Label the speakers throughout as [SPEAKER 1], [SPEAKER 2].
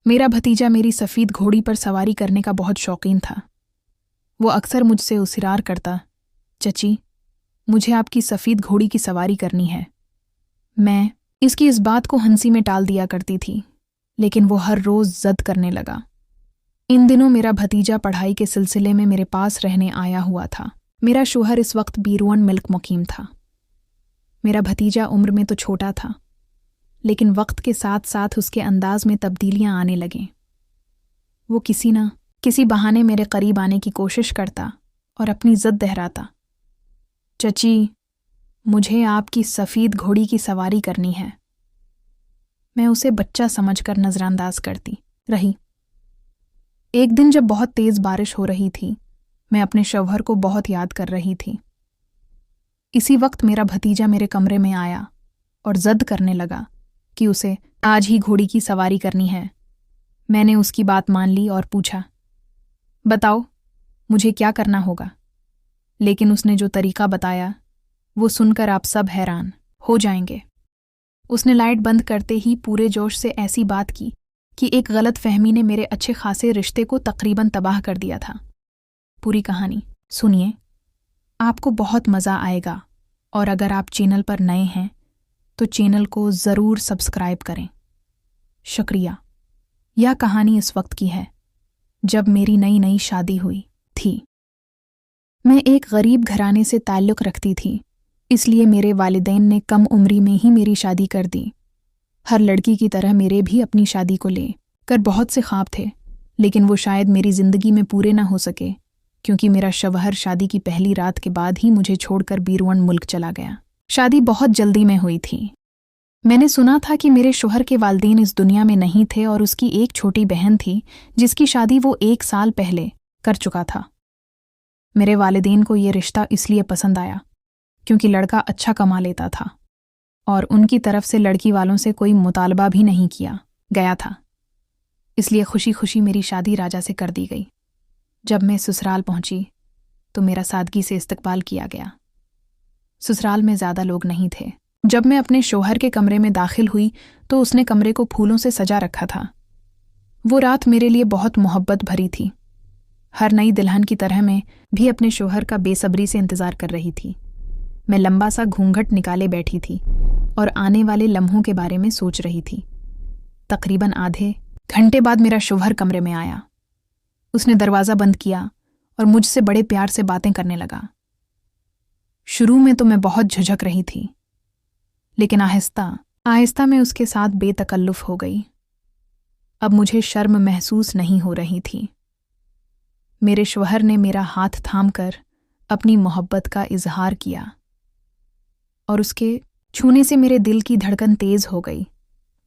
[SPEAKER 1] मेरा भतीजा मेरी सफ़ेद घोड़ी पर सवारी करने का बहुत शौकीन था। वो अक्सर मुझसे उसिरार करता, चची, मुझे आपकी सफ़ेद घोड़ी की सवारी करनी है। मैं इसकी इस बात को हंसी में टाल दिया करती थी, लेकिन वो हर रोज़ ज़द करने लगा। इन दिनों मेरा भतीजा पढ़ाई के सिलसिले में मेरे पास रहने आया हुआ था। मेरा शोहर इस वक्त बीरुवन मिल्क मुकीम था। मेरा भतीजा उम्र में तो छोटा था, लेकिन वक्त के साथ साथ उसके अंदाज में तब्दीलियां आने लगें। वो किसी न किसी बहाने मेरे करीब आने की कोशिश करता और अपनी ज़द दोहराता, चची, मुझे आपकी सफ़ेद घोड़ी की सवारी करनी है। मैं उसे बच्चा समझकर नज़रअंदाज करती रही। एक दिन जब बहुत तेज़ बारिश हो रही थी, मैं अपने शौहर को बहुत याद कर रही थी। इसी वक्त मेरा भतीजा मेरे कमरे में आया और ज़द करने लगा कि उसे आज ही घोड़ी की सवारी करनी है। मैंने उसकी बात मान ली और पूछा, बताओ, मुझे क्या करना होगा? लेकिन उसने जो तरीका बताया वो सुनकर आप सब हैरान हो जाएंगे। उसने लाइट बंद करते ही पूरे जोश से ऐसी बात की कि एक गलत फहमी ने मेरे अच्छे खासे रिश्ते को तकरीबन तबाह कर दिया था। पूरी कहानी सुनिए, आपको बहुत मज़ा आएगा, और अगर आप चैनल पर नए हैं तो चैनल को ज़रूर सब्सक्राइब करें। शुक्रिया। यह कहानी इस वक्त की है जब मेरी नई नई शादी हुई थी। मैं एक गरीब घराने से ताल्लुक़ रखती थी, इसलिए मेरे वालिदैन ने कम उम्री में ही मेरी शादी कर दी। हर लड़की की तरह मेरे भी अपनी शादी को ले कर बहुत से ख्वाब थे, लेकिन वो शायद मेरी ज़िंदगी में पूरे ना हो सके, क्योंकि मेरा शौहर शादी की पहली रात के बाद ही मुझे छोड़कर बीरुवन मुल्क चला गया। शादी बहुत जल्दी में हुई थी। मैंने सुना था कि मेरे शौहर के वालिदैन इस दुनिया में नहीं थे और उसकी एक छोटी बहन थी जिसकी शादी वो 1 साल पहले कर चुका था। मेरे वालिदैन को ये रिश्ता इसलिए पसंद आया क्योंकि लड़का अच्छा कमा लेता था और उनकी तरफ से लड़की वालों से कोई मुतालबा भी नहीं किया गया था। इसलिए खुशी खुशी मेरी शादी राजा से कर दी गई। जब मैं ससुराल पहुंची तो मेरा सादगी से इस्तकबाल किया गया। ससुराल में ज़्यादा लोग नहीं थे। जब मैं अपने शौहर के कमरे में दाखिल हुई तो उसने कमरे को फूलों से सजा रखा था। वो रात मेरे लिए बहुत मोहब्बत भरी थी। हर नई दुल्हन की तरह मैं भी अपने शौहर का बेसब्री से इंतज़ार कर रही थी। मैं लंबा सा घूंघट निकाले बैठी थी और आने वाले लम्हों के बारे में सोच रही थी। तकरीबन आधे घंटे बाद मेरा शौहर कमरे में आया। उसने दरवाज़ा बंद किया और मुझसे बड़े प्यार से बातें करने लगा। शुरू में तो मैं बहुत झिझक रही थी, लेकिन आहिस्ता आहिस्ता मैं उसके साथ बेतकल्लुफ़ हो गई। अब मुझे शर्म महसूस नहीं हो रही थी। मेरे शौहर ने मेरा हाथ थामकर अपनी मोहब्बत का इजहार किया और उसके छूने से मेरे दिल की धड़कन तेज़ हो गई।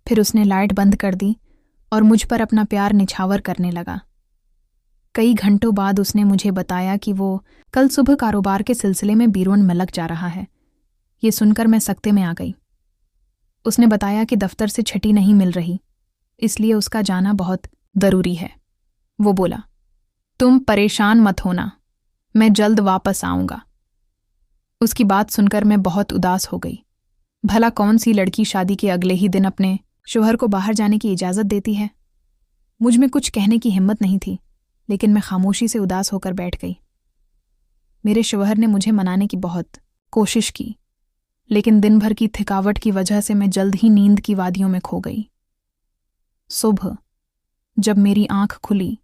[SPEAKER 1] फिर उसने लाइट बंद कर दी और मुझ पर अपना प्यार निछावर करने लगा। कई घंटों बाद उसने मुझे बताया कि वो कल सुबह कारोबार के सिलसिले में बीरुवन मुल्क जा रहा है। ये सुनकर मैं सख्ते में आ गई। उसने बताया कि दफ्तर से छुट्टी नहीं मिल रही, इसलिए उसका जाना बहुत ज़रूरी है। वो बोला, तुम परेशान मत होना, मैं जल्द वापस आऊँगा। उसकी बात सुनकर मैं बहुत उदास हो गई। भला कौन सी लड़की शादी के अगले ही दिन अपने शौहर को बाहर जाने की इजाज़त देती है? मुझ में कुछ कहने की हिम्मत नहीं थी, लेकिन मैं खामोशी से उदास होकर बैठ गई। मेरे शौहर ने मुझे मनाने की बहुत कोशिश की, लेकिन दिन भर की थकावट की वजह से मैं जल्द ही नींद की वादियों में खो गई। सुबह जब मेरी आंख खुली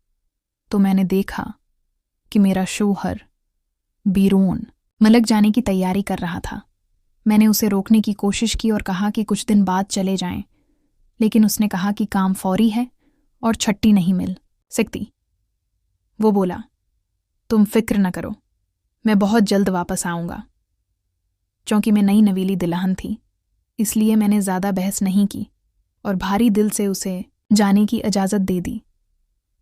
[SPEAKER 1] तो मैंने देखा कि मेरा शौहर बीरुवन मुल्क जाने की तैयारी कर रहा था। मैंने उसे रोकने की कोशिश की और कहा कि कुछ दिन बाद चले जाएं, लेकिन उसने कहा कि काम फौरी है और छुट्टी नहीं मिल सकती। वो बोला, तुम फिक्र न करो, मैं बहुत जल्द वापस आऊँगा। चूँकि मैं नई नवीली दुल्हन थी, इसलिए मैंने ज़्यादा बहस नहीं की और भारी दिल से उसे जाने की इजाज़त दे दी।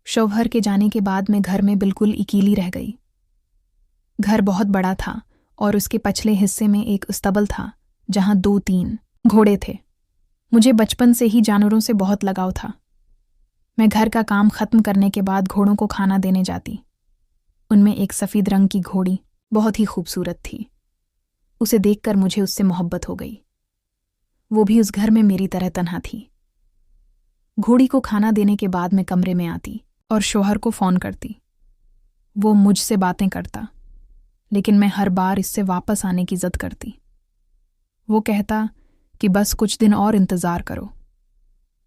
[SPEAKER 1] शौहर के जाने के बाद मैं घर में बिल्कुल अकेली रह गई। घर बहुत बड़ा था और उसके पछले हिस्से में एक अस्तबल था जहाँ 2-3 घोड़े थे। मुझे बचपन से ही जानवरों से बहुत लगाव था। मैं घर का काम ख़त्म करने के बाद घोड़ों को खाना देने जाती। उनमें एक सफ़ेद रंग की घोड़ी बहुत ही खूबसूरत थी। उसे देखकर मुझे उससे मोहब्बत हो गई। वो भी उस घर में मेरी तरह तन्हा थी। घोड़ी को खाना देने के बाद मैं कमरे में आती और शौहर को फ़ोन करती। वो मुझसे बातें करता, लेकिन मैं हर बार इससे वापस आने की ज़िद करती। वो कहता कि बस कुछ दिन और इंतज़ार करो।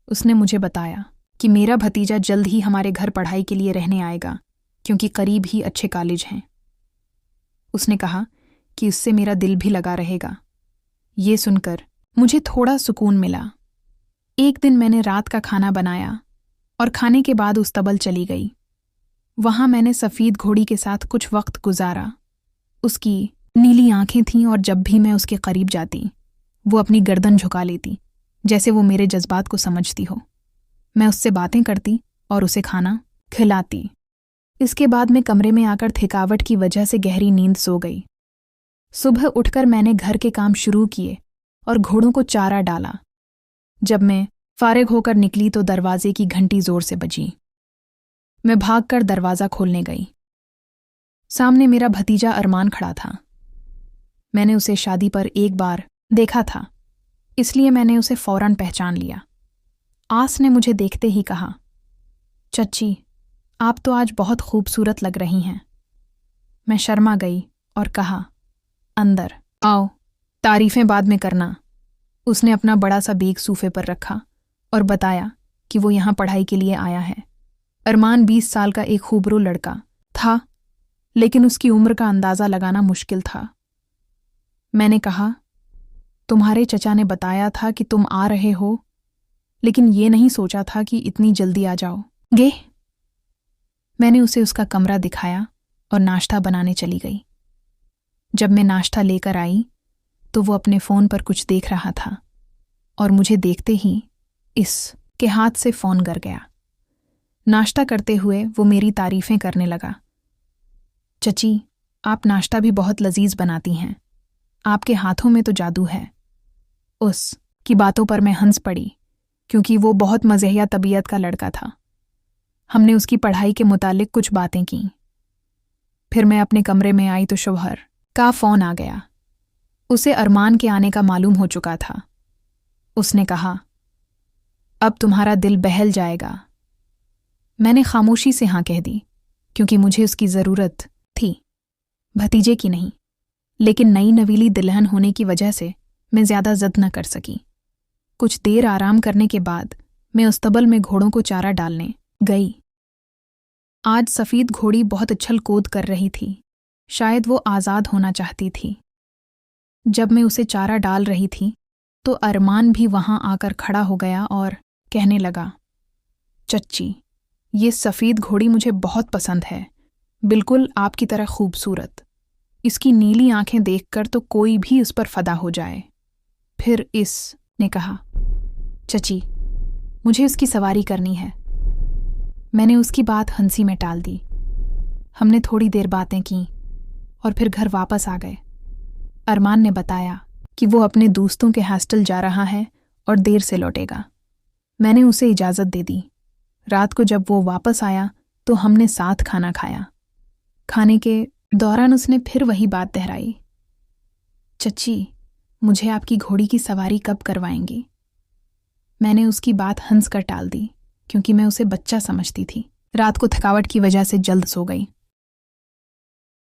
[SPEAKER 1] उसने मुझे बताया कि मेरा भतीजा जल्द ही हमारे घर पढ़ाई के लिए रहने आएगा, क्योंकि करीब ही अच्छे कॉलेज हैं। उसने कहा कि उससे मेरा दिल भी लगा रहेगा। ये सुनकर मुझे थोड़ा सुकून मिला। एक दिन मैंने रात का खाना बनाया और खाने के बाद उस्तबल चली गई। वहां मैंने सफ़ीद घोड़ी के साथ कुछ वक्त गुजारा। उसकी नीली आंखें थीं और जब भी मैं उसके करीब जाती वो अपनी गर्दन झुका लेती, जैसे वो मेरे जज्बात को समझती हो। मैं उससे बातें करती और उसे खाना खिलाती। इसके बाद मैं कमरे में आकर थकावट की वजह से गहरी नींद सो गई। सुबह उठकर मैंने घर के काम शुरू किए और घोड़ों को चारा डाला। जब मैं फारिग होकर निकली तो दरवाजे की घंटी जोर से बजी। मैं भागकर दरवाज़ा खोलने गई। सामने मेरा भतीजा अरमान खड़ा था। मैंने उसे शादी पर एक बार देखा था, इसलिए मैंने उसे फौरन पहचान लिया। आस ने मुझे देखते ही कहा, चच्ची, आप तो आज बहुत खूबसूरत लग रही हैं। मैं शर्मा गई और कहा, अंदर आओ, तारीफें बाद में करना। उसने अपना बड़ा सा बैग सूफे पर रखा और बताया कि वो यहाँ पढ़ाई के लिए आया है। अरमान 20 साल का एक खूबरू लड़का था, लेकिन उसकी उम्र का अंदाज़ा लगाना मुश्किल था। मैंने कहा, तुम्हारे चचा ने बताया था कि तुम आ रहे हो, लेकिन ये नहीं सोचा था कि इतनी जल्दी आ जाओगे। मैंने उसे उसका कमरा दिखाया और नाश्ता बनाने चली गई। जब मैं नाश्ता लेकर आई तो वो अपने फ़ोन पर कुछ देख रहा था और मुझे देखते ही इसके हाथ से फ़ोन गिर गया। नाश्ता करते हुए वो मेरी तारीफ़ें करने लगा। चची, आप नाश्ता भी बहुत लजीज बनाती हैं। आपके हाथों में तो जादू है। उस की बातों पर मैं हंस पड़ी, क्योंकि वो बहुत मज़ेहिया तबीयत का लड़का था। हमने उसकी पढ़ाई के मुतालिक कुछ बातें की। फिर मैं अपने कमरे में आई तो शौहर का फ़ोन आ गया। उसे अरमान के आने का मालूम हो चुका था। उसने कहा, अब तुम्हारा दिल बहल जाएगा। मैंने खामोशी से हाँ कह दी, क्योंकि मुझे उसकी ज़रूरत थी, भतीजे की नहीं। लेकिन नई नवीली दुल्हन होने की वजह से मैं ज़्यादा ज़िद न कर सकी। कुछ देर आराम करने के बाद मैं उस्तबल में घोड़ों को चारा डालने गई। आज सफ़ीद घोड़ी बहुत उछल कूद कर रही थी। शायद वो आज़ाद होना चाहती थी। जब मैं उसे चारा डाल रही थी तो अरमान भी वहां आकर खड़ा हो गया और कहने लगा, चच्ची, ये सफ़ीद घोड़ी मुझे बहुत पसंद है, बिल्कुल आपकी तरह खूबसूरत। इसकी नीली आंखें देखकर तो कोई भी उस पर फ़िदा हो जाए। फिर इसने कहा, चची, मुझे उसकी सवारी करनी है। मैंने उसकी बात हंसी में टाल दी। हमने थोड़ी देर बातें की और फिर घर वापस आ गए। अरमान ने बताया कि वो अपने दोस्तों के हॉस्टल जा रहा है और देर से लौटेगा। मैंने उसे इजाज़त दे दी। रात को जब वो वापस आया तो हमने साथ खाना खाया। खाने के दौरान उसने फिर वही बात दोहराई, चच्ची, मुझे आपकी घोड़ी की सवारी कब करवाएंगी? मैंने उसकी बात हंस कर टाल दी, क्योंकि मैं उसे बच्चा समझती थी। रात को थकावट की वजह से जल्द सो गई।